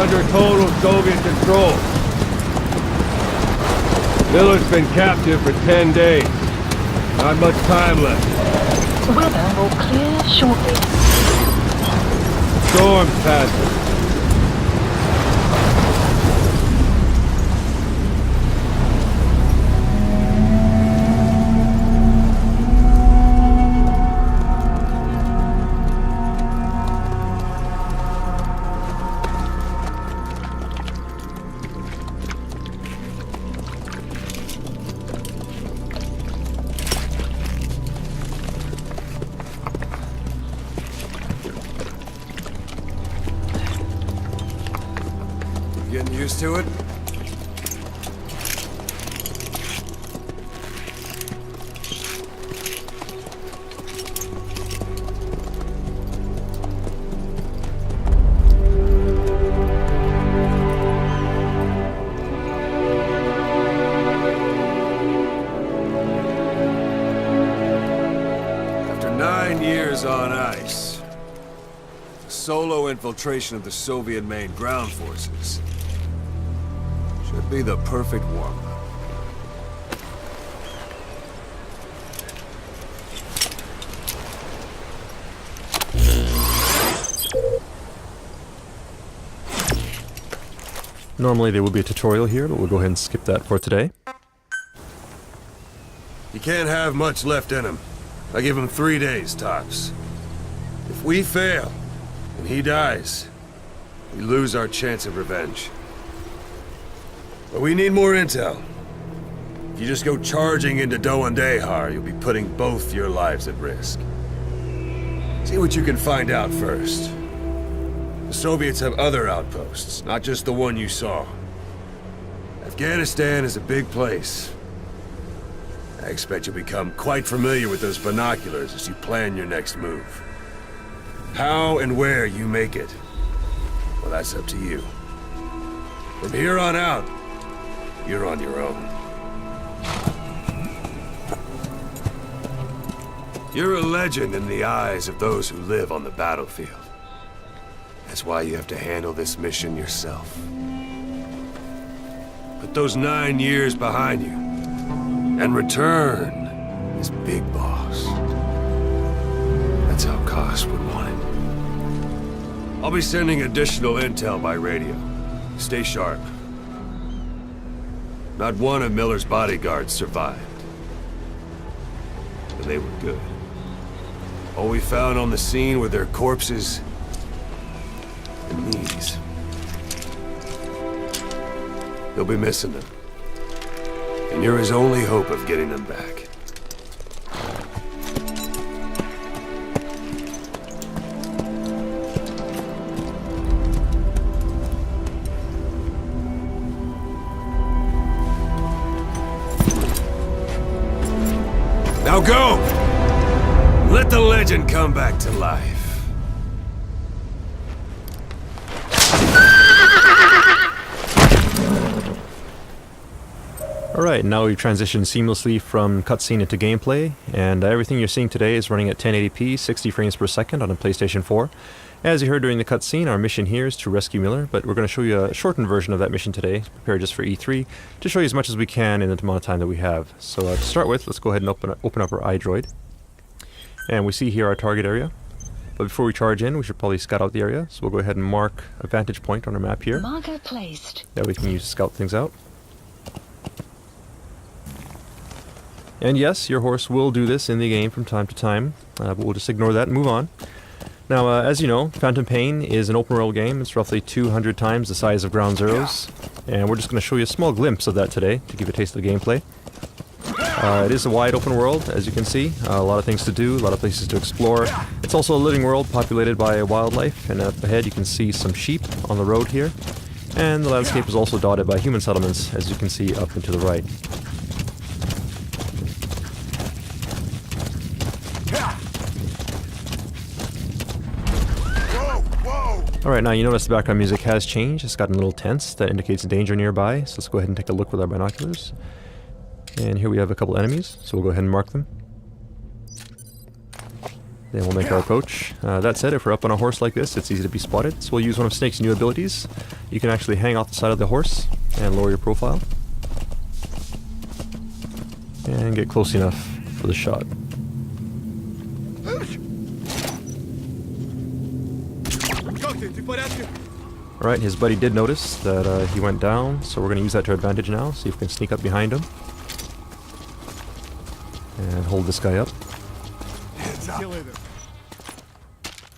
under total Soviet control. Miller's been captive for 10 days. Not much time left. Weather will clear shortly. Storm's passing. Getting used to it? After 9 years on ice, solo infiltration of the Soviet main ground forces should be the perfect warm-up. Normally there would be a tutorial here, but we'll go ahead and skip that for today. He can't have much left in him. I give him 3 days, tops. If we fail, and he dies, we lose our chance of revenge. But we need more intel. If you just go charging into Doandehar, you'll be putting both your lives at risk. See what you can find out first. The Soviets have other outposts, not just the one you saw. Afghanistan is a big place. I expect you'll become quite familiar with those binoculars as you plan your next move. How and where you make it, well, that's up to you. From here on out, you're on your own. You're a legend in the eyes of those who live on the battlefield. That's why you have to handle this mission yourself. Put those 9 years behind you, and return as Big Boss. That's how Koss would want it. I'll be sending additional intel by radio. Stay sharp. Not one of Miller's bodyguards survived. But they were good. All we found on the scene were their corpses and knees. They'll be missing them. And you're his only hope of getting them back. Now go! Let the legend come back to life. Alright, now we've transitioned seamlessly from cutscene into gameplay, and everything you're seeing today is running at 1080p, 60 frames per second on a PlayStation 4. As you heard during the cutscene, our mission here is to rescue Miller, but we're going to show you a shortened version of that mission today, prepared just for E3, to show you as much as we can in the amount of time that we have. So to start with, let's go ahead and open up our iDroid. And we see here our target area. But before we charge in, we should probably scout out the area, so we'll go ahead and mark a vantage point on our map here. Marker placed. That we can use to scout things out. And yes, your horse will do this in the game from time to time, but we'll just ignore that and move on. Now, as you know, Phantom Pain is an open world game. It's roughly 200 times the size of Ground Zeroes, and we're just going to show you a small glimpse of that today to give you a taste of the gameplay. It is a wide open world, as you can see. A lot of things to do, a lot of places to explore. It's also a living world populated by wildlife, and up ahead you can see some sheep on the road here. And the landscape is also dotted by human settlements, as you can see up and to the right. Alright, now you notice the background music has changed. It's gotten a little tense. That indicates danger nearby, so let's go ahead and take a look with our binoculars. And here we have a couple enemies, so we'll go ahead and mark them. Then we'll make our approach. That said, if we're up on a horse like this, it's easy to be spotted, so we'll use one of Snake's new abilities. You can actually hang off the side of the horse and lower your profile. And get close enough for the shot. Alright, his buddy did notice that he went down, so we're going to use that to our advantage now. See if we can sneak up behind him. And hold this guy up.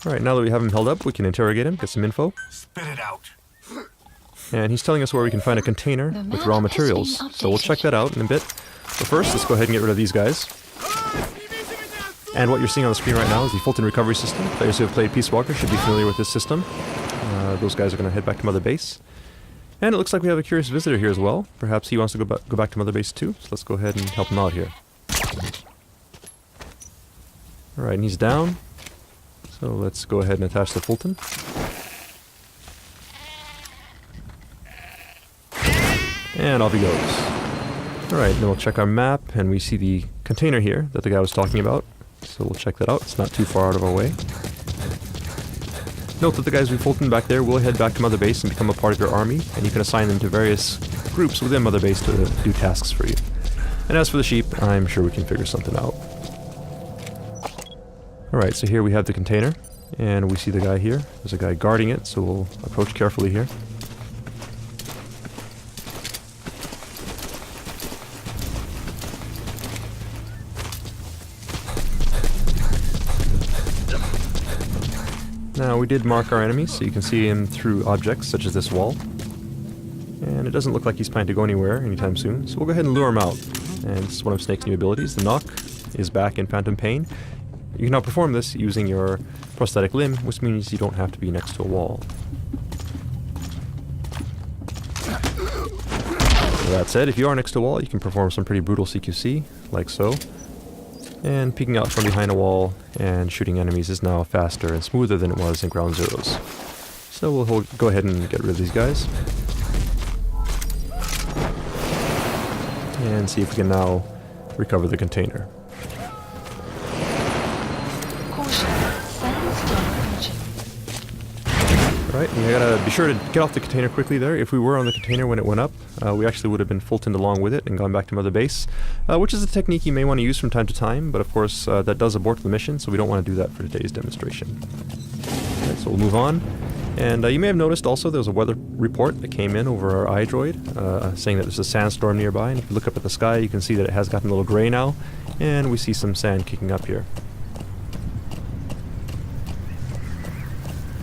Alright, now that we have him held up, we can interrogate him, get some info. Spit it out. And he's telling us where we can find a container with raw materials. So we'll check that out in a bit. But first, let's go ahead and get rid of these guys. And what you're seeing on the screen right now is the Fulton recovery system. Players who have played Peace Walker should be familiar with this system. Those guys are going to head back to Mother Base. And it looks like we have a curious visitor here as well. Perhaps he wants to go back to Mother Base too. So let's go ahead and help him out here. Alright, and he's down. So let's go ahead and attach the Fulton. And off he goes. Alright, then we'll check our map, and we see the container here that the guy was talking about. So we'll check that out. It's not too far out of our way. Note that the guys we Fulton back there will head back to Mother Base and become a part of your army, and you can assign them to various groups within Mother Base to do tasks for you. And as for the sheep, I'm sure we can figure something out. Alright, so here we have the container, and we see the guy here. There's a guy guarding it, so we'll approach carefully here. Now, we did mark our enemies, so you can see him through objects such as this wall. And it doesn't look like he's planning to go anywhere anytime soon, so we'll go ahead and lure him out. And this is one of Snake's new abilities. The knock is back in Phantom Pain. You can now perform this using your prosthetic limb, which means you don't have to be next to a wall. So that said, if you are next to a wall, you can perform some pretty brutal CQC, like so. And peeking out from behind a wall and shooting enemies is now faster and smoother than it was in Ground Zeroes. So we'll go ahead and get rid of these guys. And see if we can now recover the container. Caution. Sandstorm approaching. Right, we gotta be sure to get off the container quickly there. If we were on the container when it went up, we actually would have been Fultoned along with it and gone back to Mother Base, which is a technique you may want to use from time to time, but of course that does abort the mission, so we don't want to do that for today's demonstration. Right, so we'll move on. And you may have noticed also there was a weather report that came in over our iDroid, saying that there's a sandstorm nearby, and if you look up at the sky you can see that it has gotten a little gray now, and we see some sand kicking up here.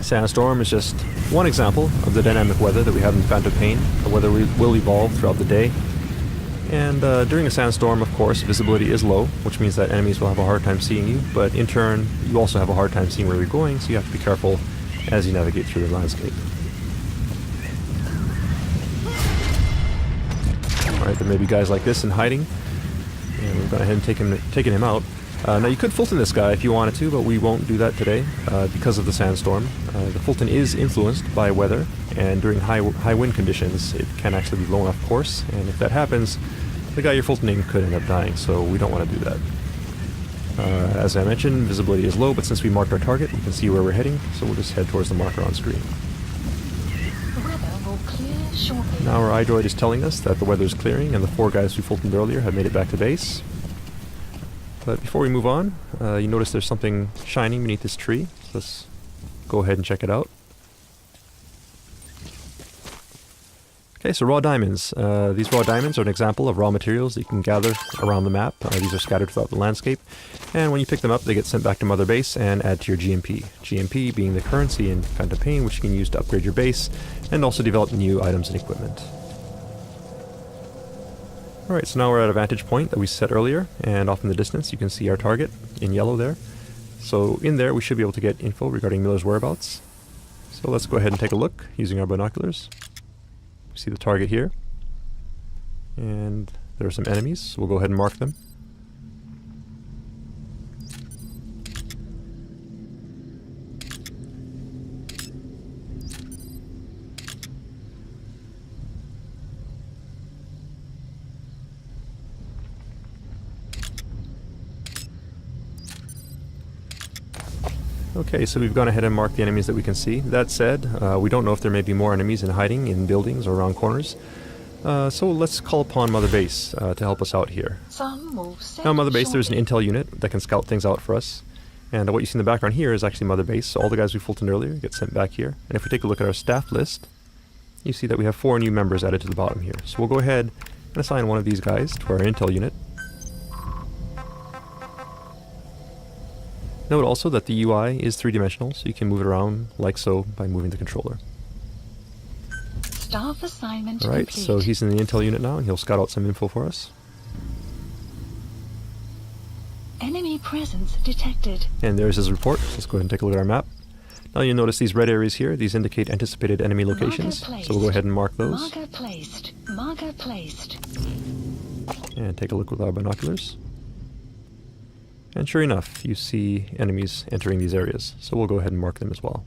Sandstorm is just one example of the dynamic weather that we have in Phantom Pain. The weather will evolve throughout the day. And during a sandstorm, of course, visibility is low, which means that enemies will have a hard time seeing you, but in turn, you also have a hard time seeing where you're going, so you have to be careful as you navigate through the landscape. Alright, there may be guys like this in hiding, and we've gone ahead and taken him out. Now you could Fulton this guy if you wanted to, but we won't do that today because of the sandstorm. The Fulton is influenced by weather, and during high wind conditions it can actually be blown off course, and if that happens, the guy you're Fultoning could end up dying, so we don't want to do that. As I mentioned, visibility is low, but since we marked our target, we can see where we're heading, so we'll just head towards the marker on screen. The weather will clear shortly. Now our iDroid is telling us that the weather is clearing, and the 4 guys we Fultoned earlier have made it back to base. But before we move on, you notice there's something shining beneath this tree. So let's go ahead and check it out. Okay, so raw diamonds. These raw diamonds are an example of raw materials that you can gather around the map. These are scattered throughout the landscape. And when you pick them up, they get sent back to Mother Base and add to your GMP. GMP being the currency in Phantom Pain, which you can use to upgrade your base and also develop new items and equipment. Alright, so now we're at a vantage point that we set earlier, and off in the distance you can see our target in yellow there. So in there we should be able to get info regarding Miller's whereabouts. So let's go ahead and take a look using our binoculars. We see the target here, and there are some enemies, so we'll go ahead and mark them. Okay, so we've gone ahead and marked the enemies that we can see. That said, we don't know if there may be more enemies in hiding in buildings or around corners. So let's call upon Mother Base to help us out here. Some move set Now, Mother Base, there's an shortly. intel unit that can scout things out for us. And what you see in the background here is actually Mother Base. So all the guys we fultoned earlier get sent back here. And if we take a look at our staff list, you see that we have 4 new members added to the bottom here. So we'll go ahead and assign one of these guys to our intel unit. Note also that the UI is 3-dimensional, so you can move it around like so by moving the controller. Staff assignment Alright, complete. so he's in the intel unit now, and he'll scout out some info for us. Enemy presence detected. And there's his report. Let's go ahead and take a look at our map. Now you'll notice these red areas here. These indicate anticipated enemy locations. Marker So we'll go ahead and mark those. Marker placed. Marker placed. And take a look with our binoculars. And sure enough, you see enemies entering these areas. So we'll go ahead and mark them as well.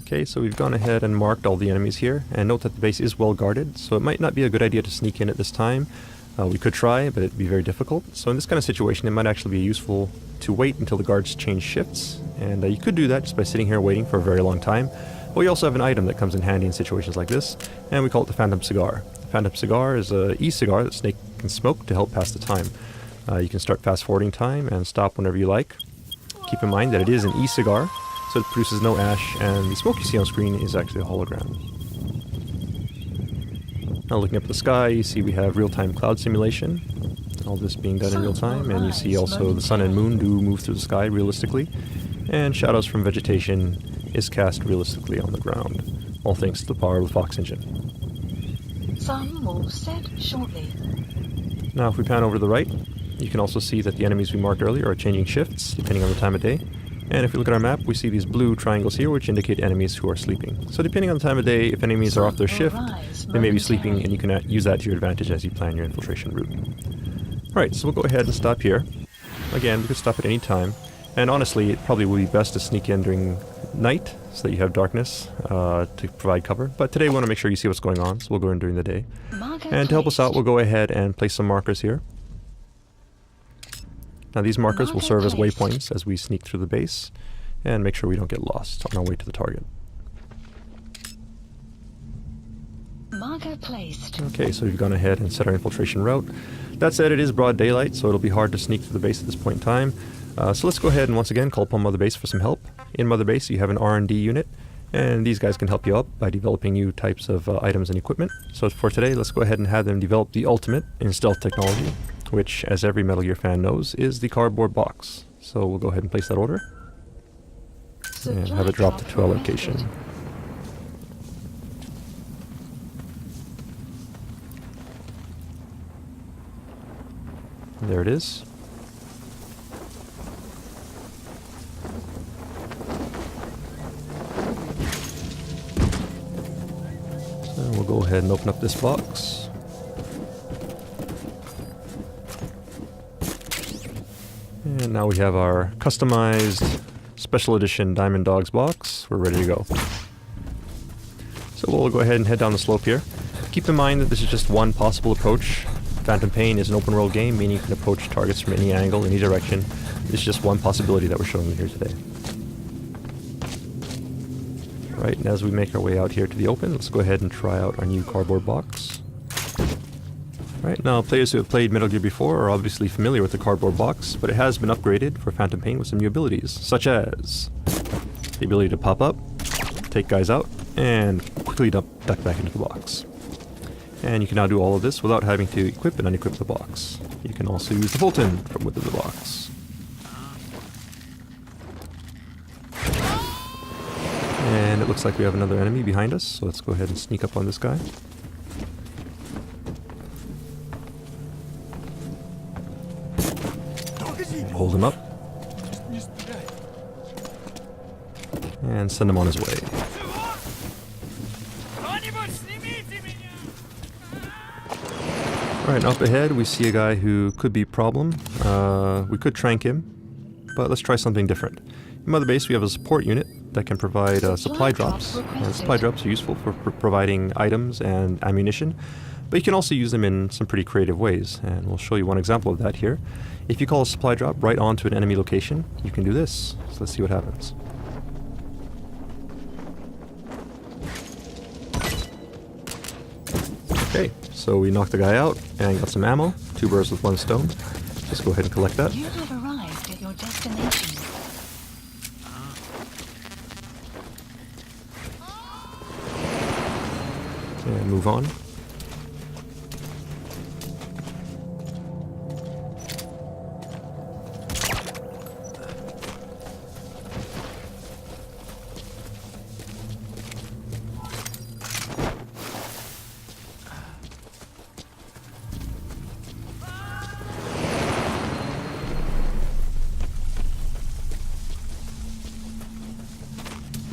Okay, so we've gone ahead and marked all the enemies here, and note that the base is well guarded, so it might not be a good idea to sneak in at this time. We could try, but it'd be very difficult. So in this kind of situation, it might actually be useful to wait until the guards change shifts, and you could do that just by sitting here waiting for a very long time. But we also have an item that comes in handy in situations like this, and we call it the Phantom Cigar. The Phantom Cigar is an e-cigar that Snake can smoke to help pass the time. You can start fast-forwarding time and stop whenever you like. Keep in mind that it is an e-cigar, so it produces no ash, and the smoke you see on screen is actually a hologram. Now looking up at the sky, you see we have real-time cloud simulation, all this being done in real time, and you see also the sun and moon do move through the sky realistically, and shadows from vegetation is cast realistically on the ground, all thanks to the power of the Fox engine. Some move set shortly. Now if we pan over to the right, you can also see that the enemies we marked earlier are changing shifts depending on the time of day. And if we look at our map, we see these blue triangles here, which indicate enemies who are sleeping. So depending on the time of day, if enemies are off their shift, they may be sleeping, and you can use that to your advantage as you plan your infiltration route. Alright, so we'll go ahead and stop here. Again, we could stop at any time. And honestly, it probably would be best to sneak in during night, so that you have darkness to provide cover. But today we want to make sure you see what's going on, so we'll go in during the day. Marker And to help us placed. out, we'll go ahead and place some markers here. Now these markers will Marker serve as placed. waypoints as we sneak through the base and make sure we don't get lost on our way to the target. Marker placed. Okay, so we've gone ahead and set our infiltration route. That said, it is broad daylight, so it'll be hard to sneak through the base at this point in time. So let's go ahead and once again call upon Mother Base for some help. In Mother Base, you have an R&D unit, and these guys can help you out by developing new types of items and equipment. So for today, let's go ahead and have them develop the ultimate in stealth technology, which, as every Metal Gear fan knows, is the cardboard box. So we'll go ahead and place that order and have it dropped to our location. There it is. So we'll go ahead and open up this box. And now we have our customized special edition Diamond Dogs box. We're ready to go. So we'll go ahead and head down the slope here. Keep in mind that this is just one possible approach. Phantom Pain is an open world game, meaning you can approach targets from any angle, any direction. This is just one possibility that we're showing you here today. Alright, and as we make our way out here to the open, let's go ahead and try out our new cardboard box. Right, now players who have played Metal Gear before are obviously familiar with the cardboard box, but it has been upgraded for Phantom Pain with some new abilities, such as the ability to pop up, take guys out, and quickly duck back into the box. And you can now do all of this without having to equip and unequip the box. You can also use the Fulton from within the box. And it looks like we have another enemy behind us, so let's go ahead and sneak up on this guy. Hold him up. And send him on his way. Alright, up ahead we see a guy who could be a problem. We could trank him. but let's try something different. In Mother Base, we have a support unit that can provide supply drops. Supply drops are useful for providing items and ammunition, but you can also use them in some pretty creative ways, and we'll show you one example of that here. If you call a supply drop right onto an enemy location, you can do this. So let's see what happens. Okay, so we knocked the guy out and got some ammo. 2 birds with 1 stone. Let's go ahead and collect that. You have arrived at your destination. And move on.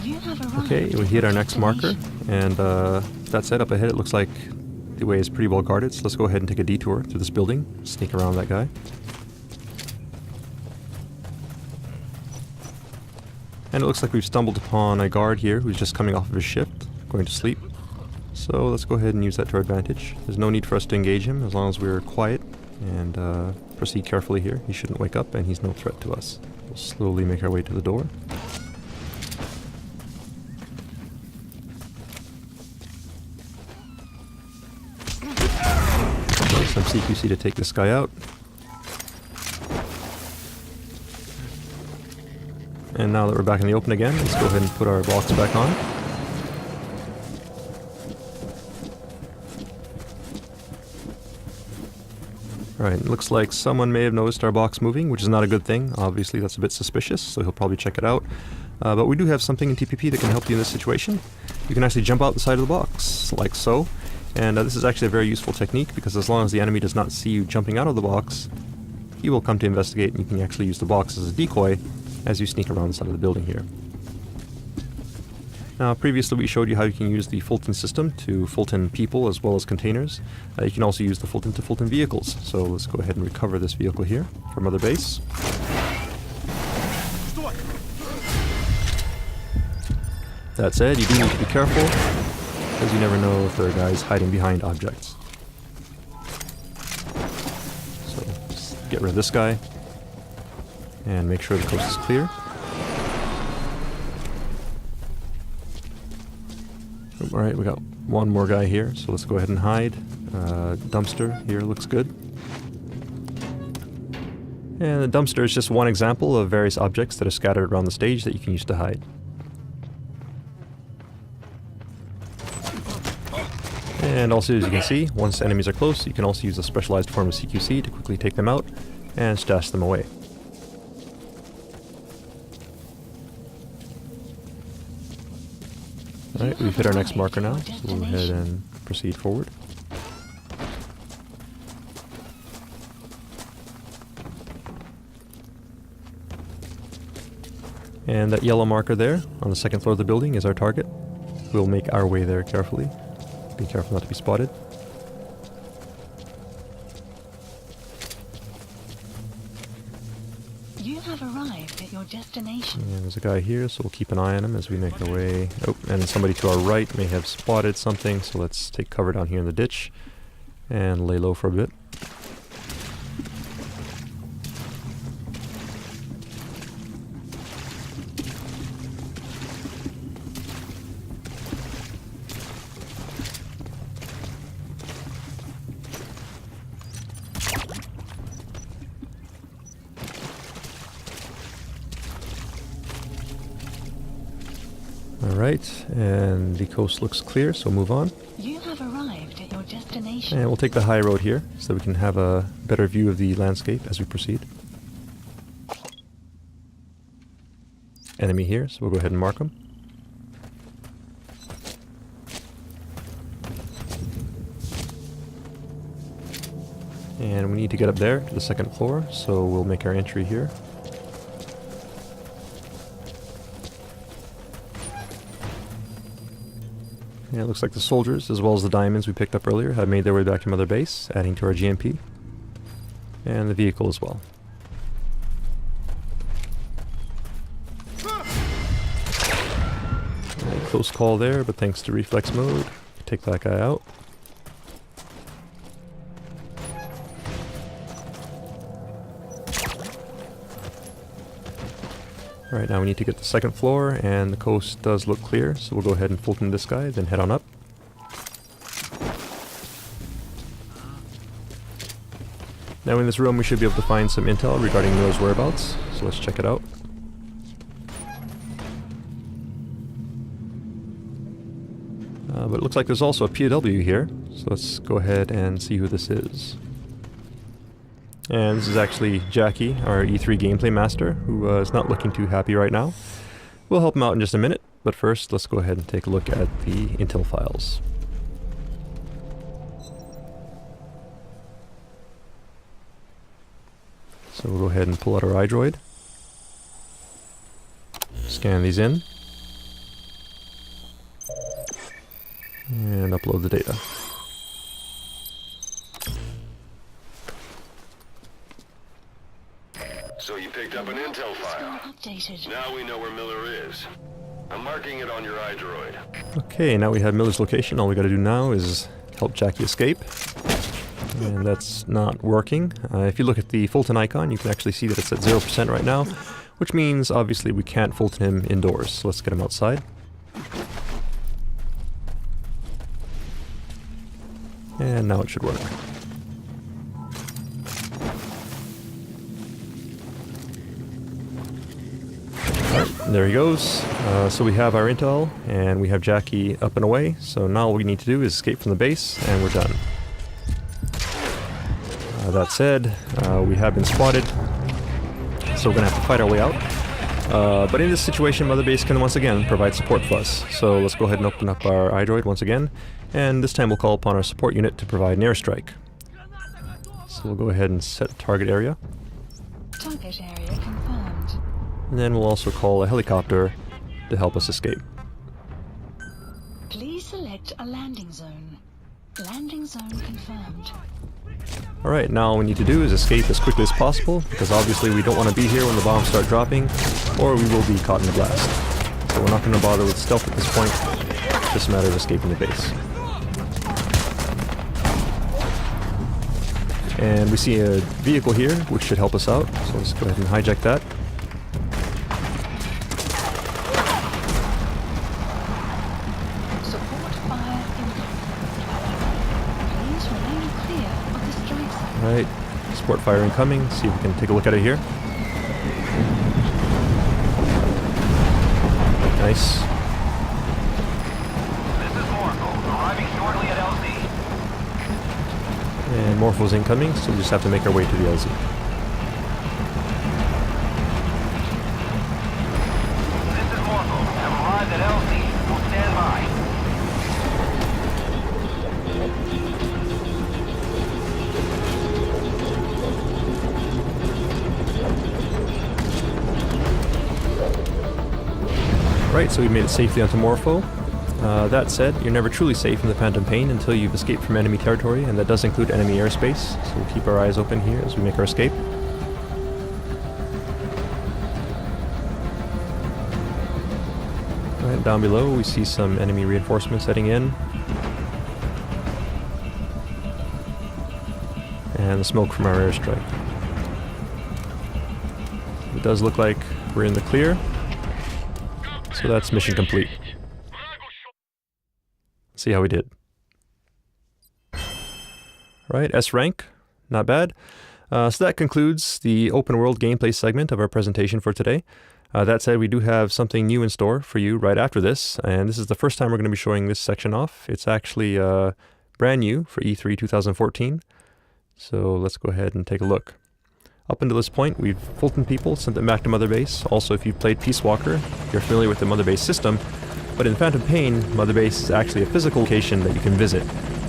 You have arrived. Okay, we hit our next marker, and that set up ahead, it looks like the way is pretty well guarded, so let's go ahead and take a detour through this building, sneak around that guy. And it looks like we've stumbled upon a guard here who's just coming off of his shift, going to sleep. So let's go ahead and use that to our advantage. There's no need for us to engage him as long as we're quiet and proceed carefully here. He shouldn't wake up and he's no threat to us. We'll slowly make our way to the door. Some CQC to take this guy out. And now that we're back in the open again, let's go ahead and put our box back on. Alright, looks like someone may have noticed our box moving, which is not a good thing. Obviously that's a bit suspicious, so he'll probably check it out. But we do have something in TPP that can help you in this situation. You can actually jump out the side of the box, like so. And this is actually a very useful technique, because as long as the enemy does not see you jumping out of the box, he will come to investigate, and you can actually use the box as a decoy as you sneak around the side of the building here. Now, previously we showed you how you can use the Fulton system to Fulton people as well as containers. You can also use the Fulton to Fulton vehicles. So let's go ahead and recover this vehicle here from Mother Base. That said, you do need to be careful, because you never know if there are guys hiding behind objects. So, just get rid of this guy, and make sure the coast is clear. Alright, we got one more guy here, so let's go ahead and hide. Dumpster here looks good. And the dumpster is just one example of various objects that are scattered around the stage that you can use to hide. And also, as you can see, once enemies are close, you can also use a specialized form of CQC to quickly take them out and stash them away. Alright, we've hit our next marker now, so we'll go ahead and proceed forward. And that yellow marker there on the second floor of the building is our target. We'll make our way there carefully. Be careful not to be spotted. You have arrived at your destination. And there's a guy here, so we'll keep an eye on him as we make our way. Oh, and somebody to our right may have spotted something, so let's take cover down here in the ditch and lay low for a bit. Alright, and the coast looks clear, so move on. You have arrived at your destination. And we'll take the high road here, so we can have a better view of the landscape as we proceed. Enemy here, so we'll go ahead and mark them. And we need to get up there to the second floor, so we'll make our entry here. Yeah, it looks like the soldiers, as well as the diamonds we picked up earlier, have made their way back to Mother Base, adding to our GMP. And the vehicle as well. close call there, but thanks to reflex mode, take that guy out. Alright, now we need to get the second floor, and the coast does look clear, so we'll go ahead and Fulton this guy, then head on up. Now in this room we should be able to find some intel regarding Miller's whereabouts, so let's check it out. But it looks like there's also a POW here, so let's go ahead and see who this is. And this is actually Jackie, our E3 gameplay master, who is not looking too happy right now. We'll help him out in just a minute, but first let's go ahead and take a look at the intel files. So we'll go ahead and pull out our iDroid, scan these in, and upload the data. So you picked up an intel file. Updated. Now we know where Miller is. I'm marking it on your iDroid. Okay, now we have Miller's location. All we gotta do now is help Jackie escape. And that's not working. If you look at the Fulton icon, you can actually see that it's at 0% right now, which means obviously we can't Fulton him indoors. So let's get him outside. And now it should work. There he goes. So we have our intel, and we have Jackie up and away. So now all we need to do is escape from the base, and we're done. That said, we have been spotted, so we're going to have to fight our way out. But in this situation, Mother Base can once again provide support for us. So let's go ahead and open up our iDroid once again, and this time we'll call upon our support unit to provide an airstrike. So we'll go ahead and set target area. Target area confirmed. And then we'll also call a helicopter to help us escape. Please select a landing zone. Landing zone confirmed. Alright, now all we need to do is escape as quickly as possible, because obviously we don't want to be here when the bombs start dropping, or we will be caught in the blast. So we're not going to bother with stealth at this point, it's just a matter of escaping the base. And we see a vehicle here, which should help us out, so let's go ahead and hijack that. Support fire incoming. Please remain clear of the strike zone. Alright, support fire incoming, see if we can take a look at it here. Nice. This is Morpho, arriving shortly at LZ. And Morpho's incoming, so we just have to make our way to the LZ. This is Morpho, have arrived at LZ. Will stand by. Right, so we made it safely onto Morpho. That said, you're never truly safe in the Phantom Pain until you've escaped from enemy territory, and that does include enemy airspace, so we'll keep our eyes open here as we make our escape. Right, down below we see some enemy reinforcements heading in. And the smoke from our airstrike. It does look like we're in the clear, so that's mission complete. See how we did. Right, S rank, not bad. So that concludes the open world gameplay segment of our presentation for today. That said, we do have something new in store for you right after this, and this is the first time we're going to be showing this section off. It's actually brand new for E3 2014. So let's go ahead and take a look. Up until this point, we've Fulton people, sent them back to Mother Base. Also, if you've played Peace Walker, you're familiar with the Mother Base system. But in Phantom Pain, Mother Base is actually a physical location that you can visit.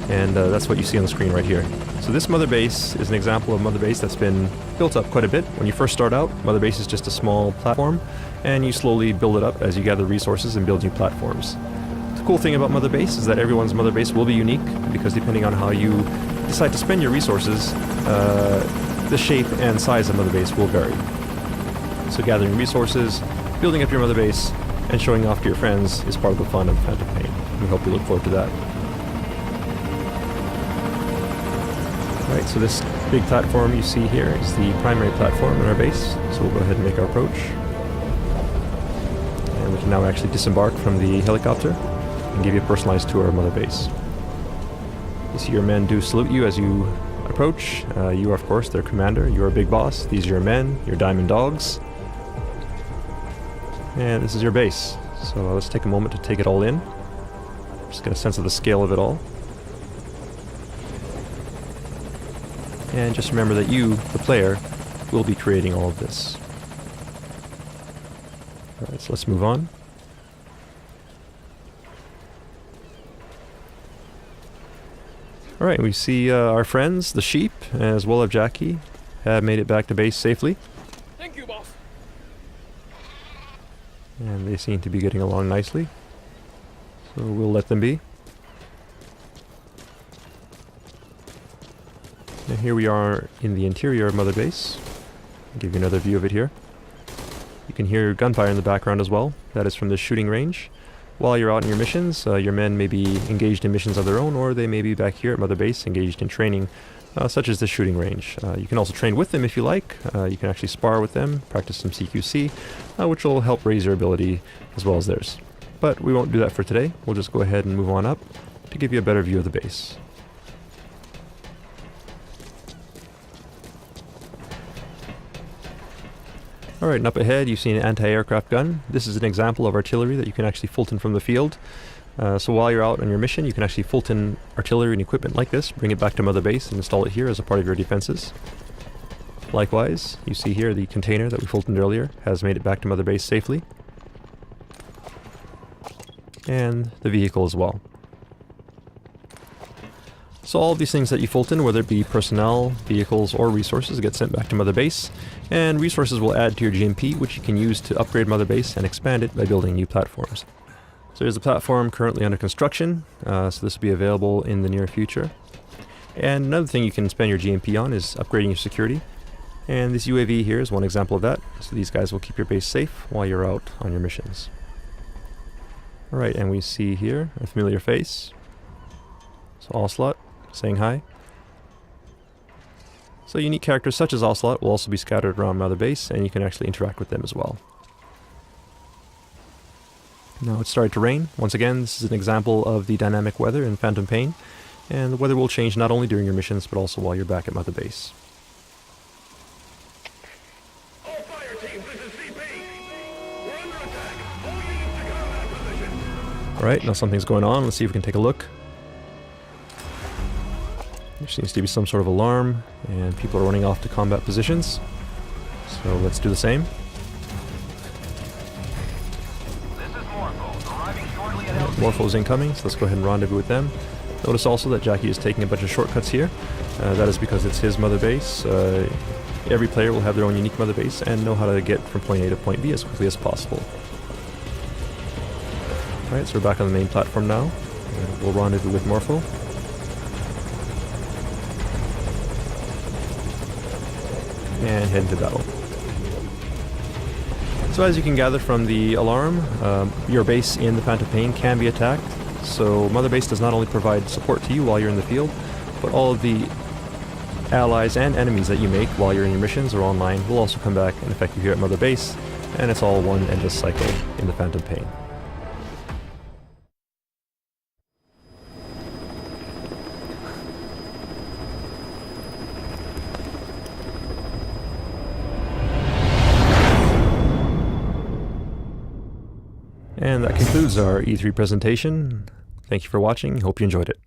And that's what you see on the screen right here. So this Mother Base is an example of Mother Base that's been built up quite a bit. When you first start out, Mother Base is just a small platform, and you slowly build it up as you gather resources and build new platforms. The cool thing about Mother Base is that everyone's Mother Base will be unique, because depending on how you decide to spend your resources, the shape and size of Mother Base will vary. So gathering resources, building up your Mother Base, And showing off to your friends is part of the fun of Phantom Pain. We hope you look forward to that. Alright, so this big platform you see here is the primary platform in our base, so we'll go ahead and make our approach. And we can now actually disembark from the helicopter and give you a personalized tour of Mother Base. You see your men do salute you as you approach. You are, of course, their commander. You are a big boss. These are your men, your diamond dogs. And this is your base. So let's take a moment to take it all in. Just get a sense of the scale of it all. And just remember that you, the player, will be creating all of this. Alright, so let's move on. Alright, we see our friends, the sheep, as well as Jackie, have made it back to base safely. Thank you, boss. And they seem to be getting along nicely. So we'll let them be. Now here we are in the interior of Mother Base. I'll give you another view of it here. You can hear gunfire in the background as well. That is from the shooting range. While you're out in your missions, your men may be engaged in missions of their own, or they may be back here at Mother Base engaged in training, such as the shooting range. You can also train with them if you like. You can actually spar with them, practice some CQC, which will help raise your ability as well as theirs. But we won't do that for today. We'll just go ahead and move on up to give you a better view of the base. Alright, and up ahead you see an anti-aircraft gun. This is an example of artillery that you can actually Fulton from the field. So while you're out on your mission, you can actually Fulton artillery and equipment like this, bring it back to Mother Base and install it here as a part of your defenses. Likewise, you see here the container that we Fultoned earlier has made it back to Mother Base safely. And the vehicle as well. So all of these things that you Fulton, whether it be personnel, vehicles, or resources, get sent back to Mother Base, and resources will add to your GMP, which you can use to upgrade Mother Base and expand it by building new platforms. So here's a platform currently under construction, so this will be available in the near future. And another thing you can spend your GMP on is upgrading your security. And this UAV here is one example of that, so these guys will keep your base safe while you're out on your missions. Alright, and we see here a familiar face. So Ocelot, saying hi. So unique characters such as Ocelot will also be scattered around Mother Base, and you can actually interact with them as well. Now it's started to rain. Once again, this is an example of the dynamic weather in Phantom Pain, and the weather will change not only during your missions, but also while you're back at Mother Base. All fire teams, this is CP. We're under attack. All units to combat position. Alright, now something's going on. Let's see if we can take a look. There seems to be some sort of alarm, and people are running off to combat positions. So let's do the same. This is Morpho, arriving shortly at LZ. Morpho's incoming, so let's go ahead and rendezvous with them. Notice also that Jackie is taking a bunch of shortcuts here. That is because it's his Mother Base. Every player will have their own unique Mother Base and know how to get from point A to point B as quickly as possible. Alright, so we're back on the main platform now. We'll rendezvous with Morpho. And head into battle. So as you can gather from the alarm, your base in the Phantom Pain can be attacked. So Mother Base does not only provide support to you while you're in the field, but all of the allies and enemies that you make while you're in your missions or online will also come back and affect you here at Mother Base, and it's all one endless cycle in the Phantom Pain. And that concludes our E3 presentation. Thank you for watching. Hope you enjoyed it.